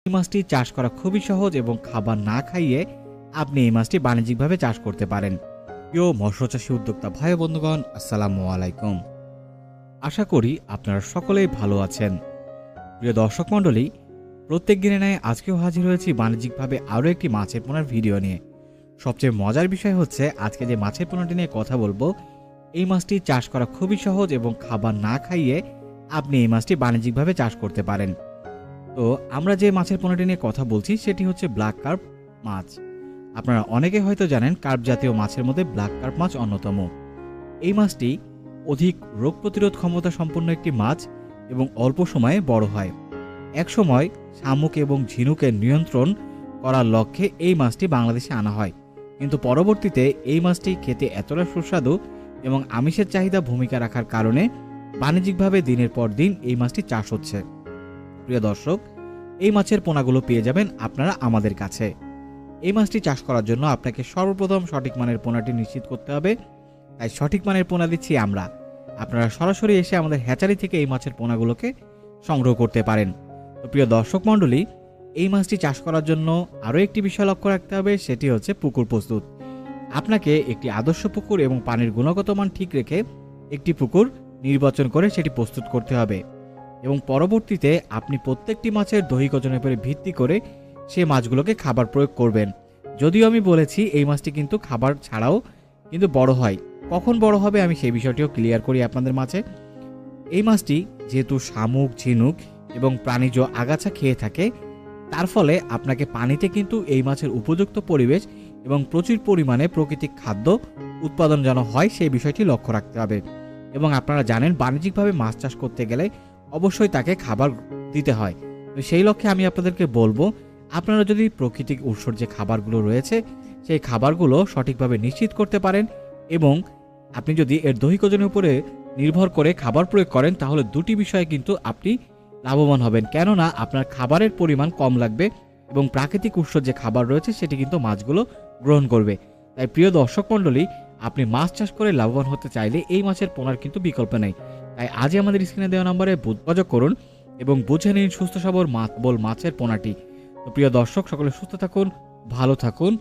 এই মাছটি চাষ করা খুবই সহজ এবং খাবার না খাইয়ে আপনি এই মাছটি বাণিজ্যিকভাবে চাষ করতে পারেন। প্রিয় মৎস্যচাষী উদ্যোক্তা ভাই বন্ধুগণ, আসসালামু আলাইকুম। আশা করি আপনারা সকলেই ভালো আছেন। প্রিয় দর্শক মণ্ডলী, প্রত্যেক দিনে ন্যায় আজকেও হাজির হয়েছি বাণিজ্যিকভাবে আরও একটি মাছের পোনার ভিডিও নিয়ে। সবচেয়ে মজার বিষয় হচ্ছে আজকে যে মাছের পোনাটি নিয়ে কথা বলবো, এই মাছটি চাষ করা খুবই সহজ এবং খাবার না খাইয়ে আপনি এই মাছটি বাণিজ্যিকভাবে চাষ করতে পারেন। তো আমরা যে মাছের পোনাটি নিয়ে কথা বলছি সেটি হচ্ছে ব্ল্যাক কার্প মাছ। আপনারা অনেকে হয়তো জানেন কার্প জাতীয় মাছের মধ্যে ব্ল্যাক কার্প মাছ অন্যতম। এই মাছটি অধিক রোগ প্রতিরোধ ক্ষমতা সম্পন্ন একটি মাছ এবং অল্প সময়ে বড় হয়। এক সময় শামুক এবং ঝিনুকের নিয়ন্ত্রণ করার লক্ষ্যে এই মাছটি বাংলাদেশে আনা হয়, কিন্তু পরবর্তীতে এই মাছটি খেতে এতটা সুস্বাদু এবং আমিষের চাহিদা ভূমিকা রাখার কারণে বাণিজ্যিকভাবে দিনের পর দিন এই মাছটি চাষ হচ্ছে। প্রিয় দর্শক, এই মাছের পোনাগুলো পেয়ে যাবেন আপনারা আমাদের কাছে। এই মাছটি চাষ করার জন্য আপনাকে সর্বপ্রথম সঠিক মানের পোনাটি নিশ্চিত করতে হবে, তাই সঠিক মানের পোনা দিচ্ছি আমরা। আপনারা সরাসরি এসে আমাদের হ্যাচারি থেকে এই মাছের পোনাগুলোকে সংগ্রহ করতে পারেন। তো প্রিয় দর্শক মণ্ডলী, এই মাছটি চাষ করার জন্য আরও একটি বিষয় লক্ষ্য রাখতে হবে, সেটি হচ্ছে পুকুর প্রস্তুত। আপনাকে একটি আদর্শ পুকুর এবং পানির গুণগত মান ঠিক রেখে একটি পুকুর নির্বাচন করে সেটি প্রস্তুত করতে হবে এবং পরবর্তীতে আপনি প্রত্যেকটি মাছের দৈহিক ওজনের উপরে ভিত্তি করে সে মাছগুলোকে খাবার প্রয়োগ করবেন। যদিও আমি বলেছি এই মাছটি কিন্তু খাবার ছাড়াও কিন্তু বড় হয়। কখন বড় হবে আমি সেই বিষয়টিও ক্লিয়ার করি আপনাদের মাঝে। এই মাছটি যেহেতু শামুক, ঝিনুক এবং প্রাণীজ আগাছা খেয়ে থাকে, তার ফলে আপনাকে পানিতে কিন্তু এই মাছের উপযুক্ত পরিবেশ এবং প্রচুর পরিমাণে প্রাকৃতিক খাদ্য উৎপাদন যেন হয় সেই বিষয়টি লক্ষ্য রাখতে হবে। এবং আপনারা জানেন বাণিজ্যিকভাবে মাছ চাষ করতে গেলে অবশ্যই তাকে খাবার দিতে হয়। তো সেই লক্ষ্যে আমি আপনাদেরকে বলবো, আপনারা যদি প্রাকৃতিক উৎসর যে খাবারগুলো রয়েছে সেই খাবারগুলো সঠিকভাবে নিশ্চিত করতে পারেন এবং আপনি যদি এর দৈহিক ওজনের উপরে নির্ভর করে খাবার প্রয়োগ করেন, তাহলে দুটি বিষয়ে কিন্তু আপনি লাভবান হবেন। কেননা আপনার খাবারের পরিমাণ কম লাগবে এবং প্রাকৃতিক উৎসর যে খাবার রয়েছে সেটি কিন্তু মাছগুলো গ্রহণ করবে। তাই প্রিয় দর্শক মণ্ডলী, আপনি মাছ চাষ করে লাভবান হতে চাইলে এই মাছের পোনার কিন্তু বিকল্প নেই। তাই আজই আমাদের স্ক্রিনে দেওয়া নম্বরে যোগাযোগ করুন এবং বুঝে নিন সুস্থ সবল মাছের পোনাটি। তো প্রিয় দর্শক, সকলে সুস্থ থাকুন, ভালো থাকুন,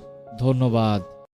ধন্যবাদ।